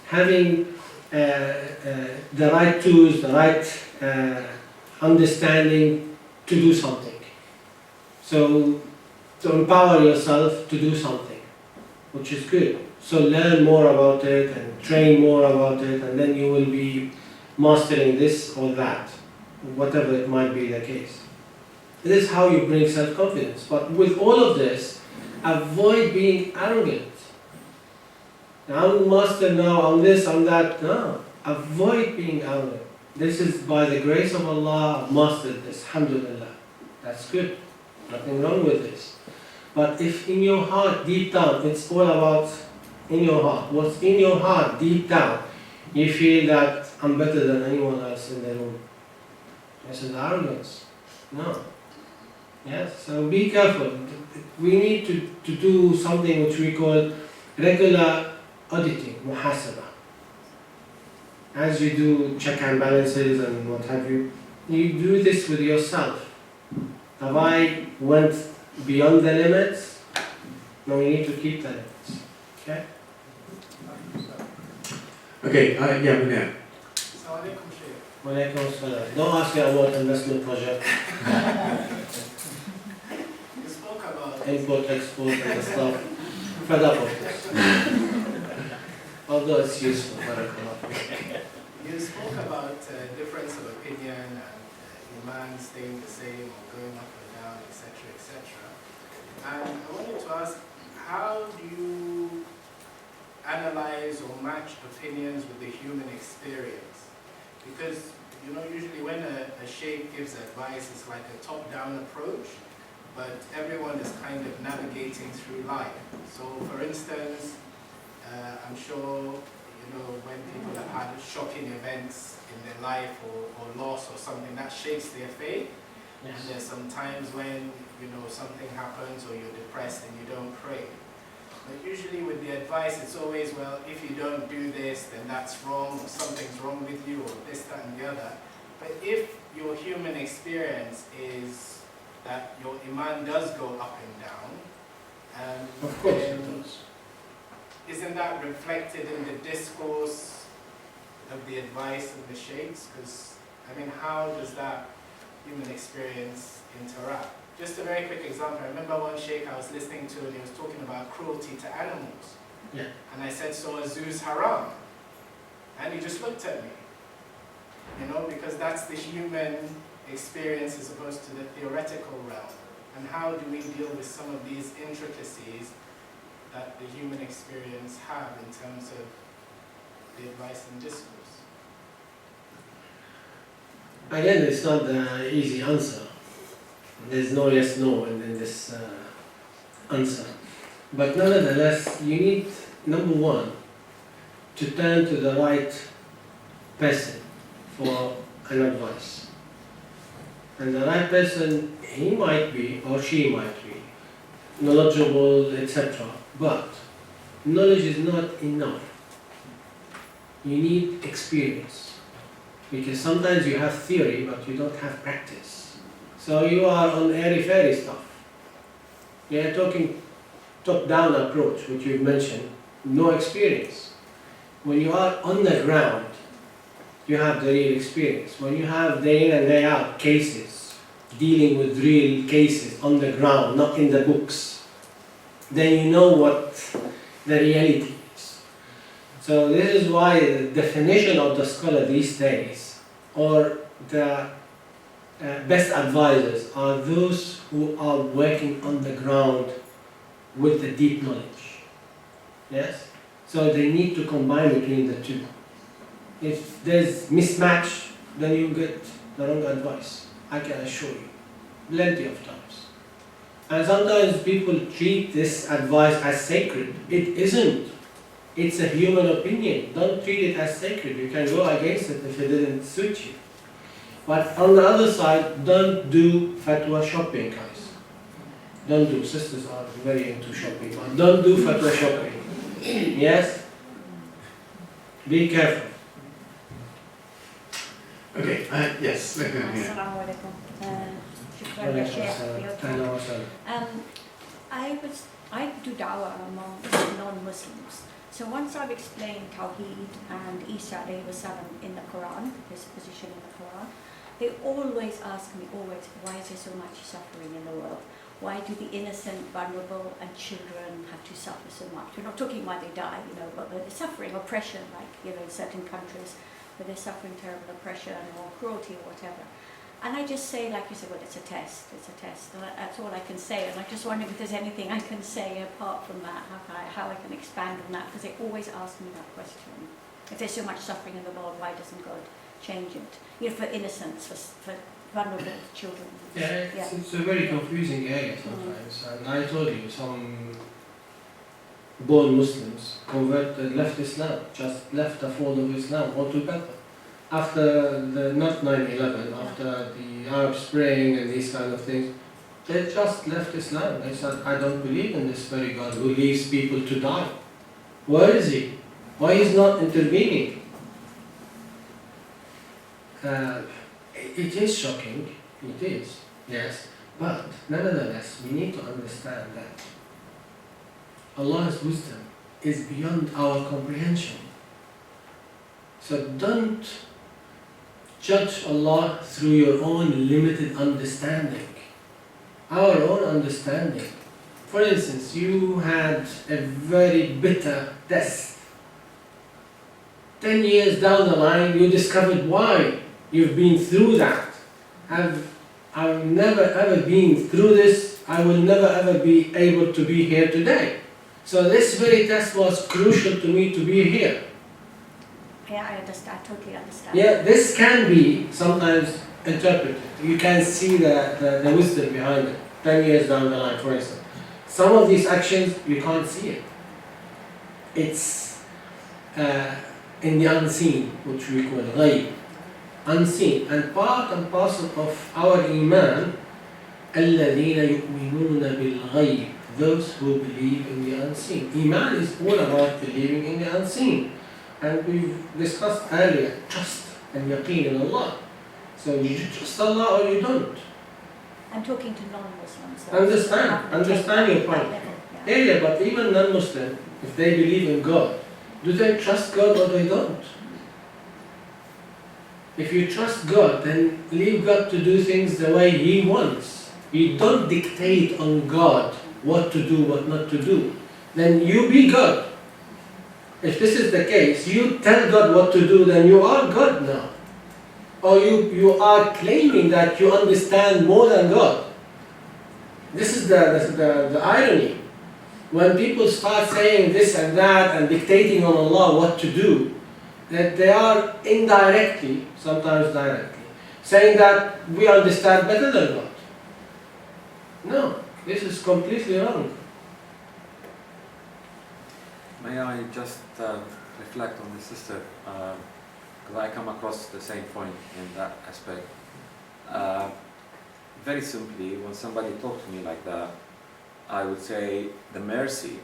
having the right tools, the right understanding to do something. So to empower yourself to do something, which is good. So learn more about it and train more about it, and then you will be mastering this or that, whatever it might be the case. This is how you bring self-confidence. But with all of this, avoid being arrogant. I'm master now, I'm this, I'm that. No, avoid being arrogant. This is by the grace of Allah, I've mastered this, alhamdulillah. That's good, nothing wrong with this. But if in your heart, deep down, it's all about in your heart, what's in your heart, deep down, you feel that I'm better than anyone else in the room. This is arrogance. No. Yes, so be careful. We need to do something which we call regular auditing, muhasabah. As you do check and balances and what have you, you do this with yourself. Have I went beyond the limits? No, we need to keep the limits. Okay? Okay, yeah, Munir. Walaikum salam. Don't ask me about investment project. You spoke about Import, export and stuff. Fed up of this. Although it's useful, you spoke about difference of opinion and Iman staying the same or going up or down, etc., etc. And I wanted to ask, how do you analyze or match opinions with the human experience? Because, you know, usually when a sheikh gives advice, it's like a top-down approach, but everyone is kind of navigating through life. So, for instance, I'm sure, you know, when people have had shocking events in their life or loss or something, that shakes their faith. Yes. And there's some times when, you know, something happens or you're depressed and you don't pray. But usually with the advice, it's always, well, if you don't do this, then that's wrong, or something's wrong with you, or this, that, and the other. But if your human experience is that your iman does go up and down, Of course it does. isn't that reflected in the discourse of the advice of the sheikhs? Because, I mean, how does that human experience interact? Just a very quick example. I remember one sheikh I was listening to and he was talking about cruelty to animals. Yeah. And I said, so a zoo's haram? And he just looked at me. You know, because that's the human experience as opposed to the theoretical realm. And how do we deal with some of these intricacies that the human experience have in terms of the advice and discourse? Again, it's not the easy answer. There's no yes, no in this answer. But nevertheless, you need, number one, to turn to the right person for an advice. And the right person, he might be or she might be knowledgeable, etc. But knowledge is not enough. You need experience. Because sometimes you have theory, but you don't have practice. So you are on airy-fairy stuff. You are talking top-down approach, which you've mentioned, no experience. When you are on the ground, you have the real experience. When you have day in and day out cases, dealing with real cases on the ground, not in the books, then you know what the reality is. So this is why the definition of the scholar these days, or the best advisors, are those who are working on the ground with the deep knowledge. Yes? So they need to combine between the two. If there's mismatch, then you get the wrong advice. I can assure you. Plenty of times. And sometimes people treat this advice as sacred. It isn't. It's a human opinion. Don't treat it as sacred. You can go against it if it didn't suit you. But on the other side, don't do fatwa shopping, guys. Don't do. Sisters are very into shopping, but don't do fatwa shopping. Yes? Be careful. Okay, yes, Assalamu alaikum. Shukran ya Sheikh for your time. I do dawah among non-Muslims. So once I've explained Tawheed and Isa alayhi wasallam in the Quran, his position in the Quran, they always ask me, why is there so much suffering in the world? Why do the innocent, vulnerable and children have to suffer so much? We're not talking why they die, but they're suffering oppression, like, in certain countries where they're suffering terrible oppression or cruelty or whatever. And I just say, like you said, well, it's a test. And that's all I can say. And I'm just wondering if there's anything I can say apart from that, how I can expand on that, because they always ask me that question. If there's so much suffering in the world, why doesn't God change it? For innocence, for vulnerable children. Yeah, it's a very confusing area sometimes. And I told you, some born Muslims converted, left Islam, just left the fold of Islam altogether. After not 9/11, after the Arab Spring and these kind of things, they just left Islam. They said, I don't believe in this very God who leaves people to die. Where is he? Why is not intervening? It is shocking, it is, yes, but nevertheless we need to understand that Allah's wisdom is beyond our comprehension. So don't judge Allah through your own limited understanding. Our own understanding. For instance, you had a very bitter death. 10 years down the line, you discovered why you've been through that. I've never ever been through this. I will never ever be able to be here today. So this very test was crucial to me to be here. Yeah, I understand. I totally understand. Yeah, this can be sometimes interpreted. You can see the wisdom behind it. 10 years down the line, for instance. Some of these actions, you can't see it. It's in the unseen, which we call ghaib. Unseen. And part and parcel of our iman, الَّذِينَ يُؤْمِنُونَ بِالْغَيْبِ, those who believe in the unseen. Iman is all about believing in the unseen. And we've discussed earlier, trust and yaqeen in Allah. So you trust Allah or you don't. I'm talking to non-Muslims. Understand your point. Yeah, but even non-Muslim, if they believe in God, do they trust God or they don't? If you trust God, then leave God to do things the way He wants. You don't dictate on God what to do, what not to do. Then you be God. If this is the case, you tell God what to do, then you are God now. Or you are claiming that you understand more than God. This is the irony. When people start saying this and that and dictating on Allah what to do, that they are indirectly, sometimes directly, saying that we understand better than God. No, this is completely wrong. May I just reflect on this, sister, because I come across the same point in that aspect. Very simply, when somebody talks to me like that, I would say the mercy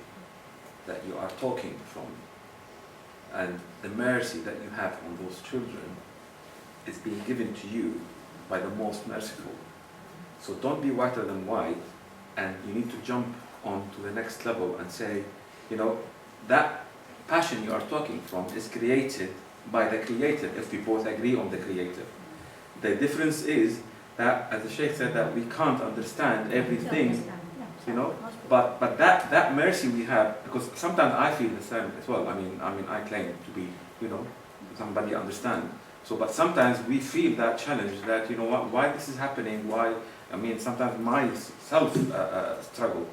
that you are talking from and the mercy that you have on those children is being given to you by the most merciful. So don't be whiter than white, and you need to jump on to the next level and say, that passion you are talking from is created by the Creator, if we both agree on the Creator. The difference is that, as the Shaykh said, that we can't understand everything, but that mercy we have, because sometimes I feel the same as well. I mean, I claim to be, somebody understand. So, but sometimes we feel that challenge that, why this is happening, why, sometimes myself struggle.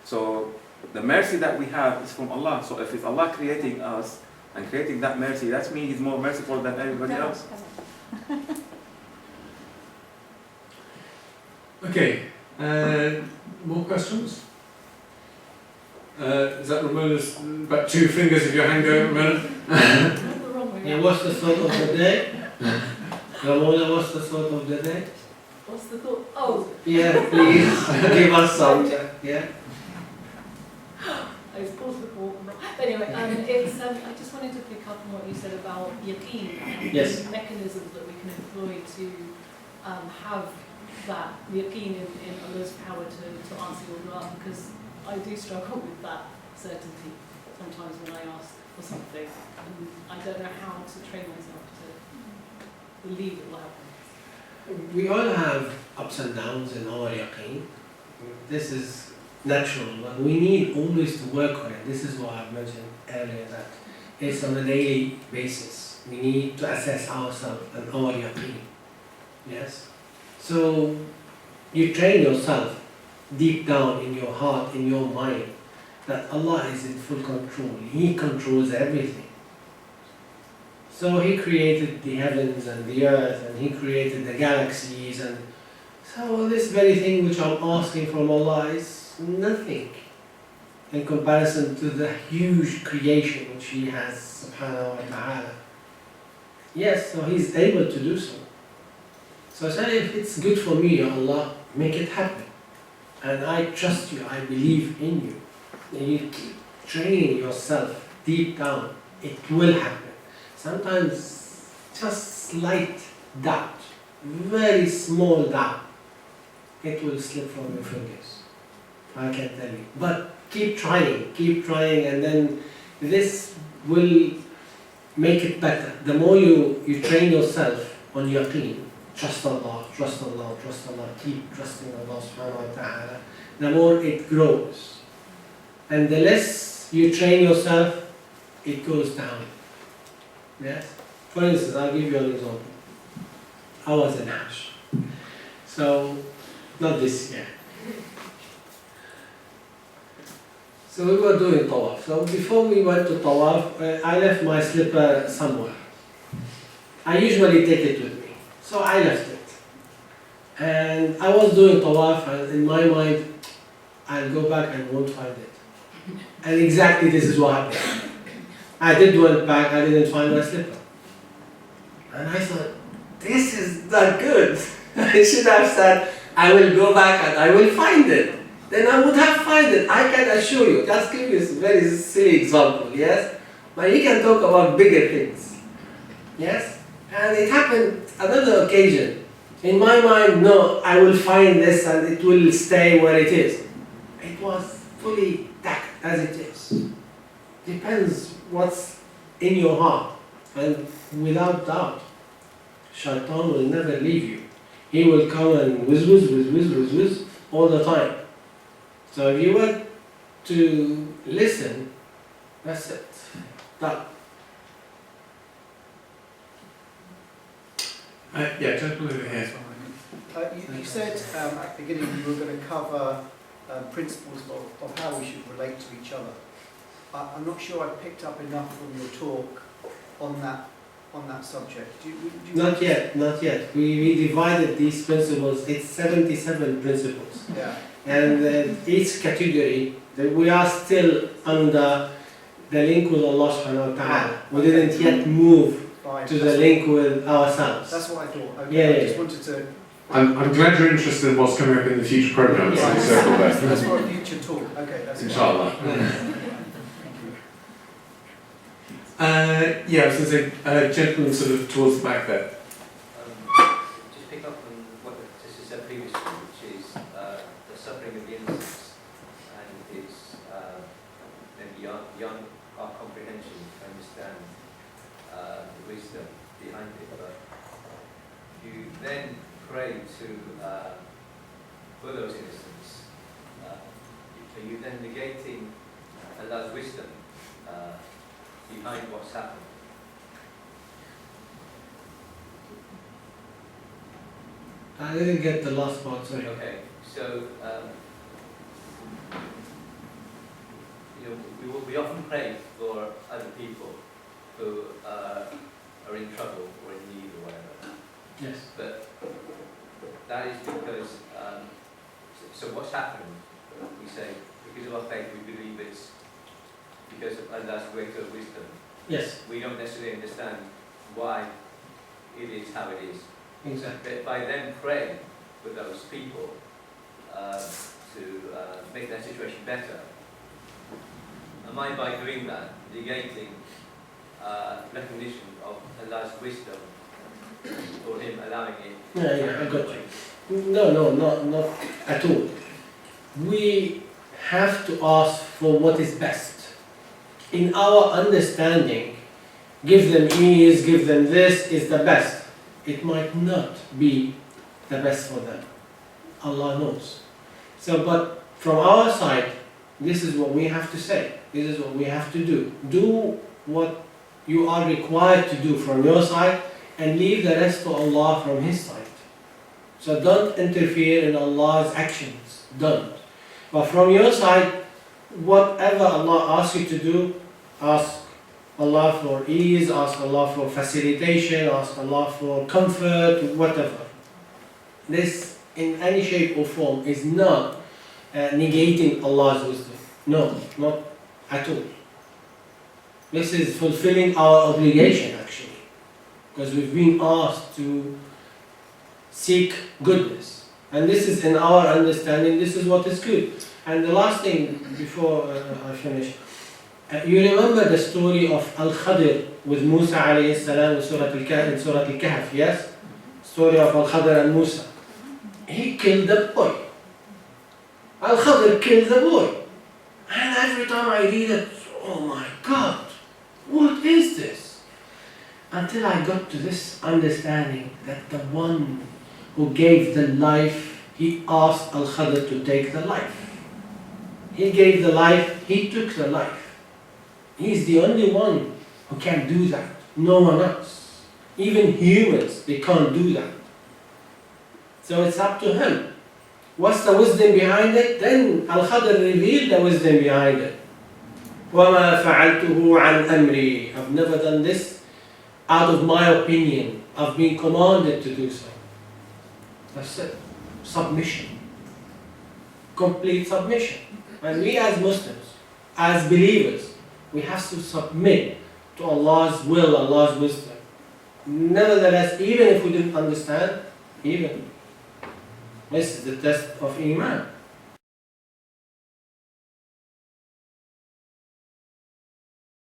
So, the mercy that we have is from Allah. So if it's Allah creating us and creating that mercy, that means He's more merciful than everybody else. Okay, more questions? Is that Ramona's, about 2 fingers of your hand going, Ramona? Yeah, what's the thought of the day? Ramona, what's the thought of the day? What's the thought? Oh! Yeah, please, give us some. Yeah. I suppose the thought. Anyway, I just wanted to pick up on what you said about yaqeen and Yes. the mechanisms that we can employ to have that yaqeen in Allah's power to answer your dua, because I do struggle with that certainty sometimes when I ask for something, and I don't know how to train myself to believe it will happen. We all have ups and downs in our yaqeen. This is natural, but we need always to work on it. This is what I've mentioned earlier, that it's on a daily basis. We need to assess ourselves and our yaqeen. Yes? So you train yourself deep down in your heart, in your mind, that Allah is in full control. He controls everything. So He created the heavens and the earth, and He created the galaxies, and so this very thing which I'm asking from Allah is nothing in comparison to the huge creation which He has, subhanahu wa ta'ala. Yes, so He's able to do so. So I said, if it's good for me, Ya Allah, make it happen. And I trust you, I believe in you. And you keep training yourself deep down, it will happen. Sometimes just slight doubt, very small doubt, it will slip from your fingers. I can tell you. But keep trying, and then this will make it better. The more you train yourself on yaqeen, trust Allah, keep trusting Allah subhanahu wa ta'ala, the more it grows. And the less you train yourself, it goes down. Yes? For instance, I'll give you an example. I was in Hajj. So, not this year. So we were doing tawaf. So before we went to tawaf, I left my slipper somewhere. I usually take it with me. So I left it. And I was doing tawaf, and in my mind, I'll go back and won't find it. And exactly this is what happened. I did went back, I didn't find my slipper. And I thought, this is not good. I should have said, I will go back and I will find it. Then I would have found it. I can assure you. Just give you a very silly example, yes? But you can talk about bigger things. Yes? And it happened another occasion. In my mind, no, I will find this and it will stay where it is. It was fully tacked as it is. Depends what's in your heart. And without doubt, Shaitan will never leave you. He will come and whiz all the time. So if you were to listen, that's it. That. Yeah, gentleman over here. You said at the beginning you were going to cover principles of how we should relate to each other. I'm not sure I picked up enough from your talk on that subject. Not yet. We divided these principles. It's 77 principles. Yeah. And each category, we are still under the link with Allah subhanahu wa ta'ala. We didn't yet move to the link with ourselves. That's what I thought. Okay. Yeah. I just wanted to... I'm glad you're interested in what's coming up in the future programmes. Yeah, So that's for a future talk. Okay, that's Inshallah. Yeah, I was going to say, gentleman sort of towards the back there. Just pick up on what the sister said previously, which is the suffering of the innocents, and it's maybe beyond our comprehension to understand the wisdom behind it. But you then pray for those innocents. Are you then negating Allah's wisdom behind what's happened? I didn't get the last part, sorry. Okay, so we often pray for other people who are in trouble or in need or whatever. Yes. But that is because so what's happened? We say because of our faith we believe it's because of Allah's greater wisdom. Yes. We don't necessarily understand why it is how it is. Exactly. But if I then pray for those people to make their situation better, am I by doing that negating recognition of Allah's wisdom or Him allowing it? Yeah, I got you. No, not at all. We have to ask for what is best. In our understanding, give them ease, give them this is the best. It might not be the best for them. Allah knows. So, but from our side, this is what we have to say. This is what we have to do. Do what you are required to do from your side and leave the rest to Allah from His side. So don't interfere in Allah's actions. Don't. But from your side, whatever Allah asks you to do, ask Allah for ease, ask Allah for facilitation, ask Allah for comfort, whatever. This, in any shape or form, is not negating Allah's wisdom. No, not at all. This is fulfilling our obligation, actually. Because we've been asked to seek goodness. And this is, in our understanding, this is what is good. And the last thing, before I finish, you remember the story of Al-Khadir with Musa alayhi salam in Surah Al-Kahf, yes? Story of Al-Khadir and Musa. He killed the boy. Al-Khadir killed the boy. And every time I read it, oh my God, what is this? Until I got to this understanding that the one who gave the life, he asked Al-Khadir to take the life. He gave the life, he took the life. He's the only one who can do that. No one else. Even humans, they can't do that. So it's up to him. What's the wisdom behind it? Then Al-Khadir revealed the wisdom behind it. وَمَا فَعَلْتُهُ عَنْ أَمْرِي. I've never done this out of my opinion. I've been commanded to do so. That's it. Submission. Complete submission. And we as Muslims, as believers, we have to submit to Allah's will, Allah's wisdom. Nevertheless, even if we didn't understand, even this is the test of Iman.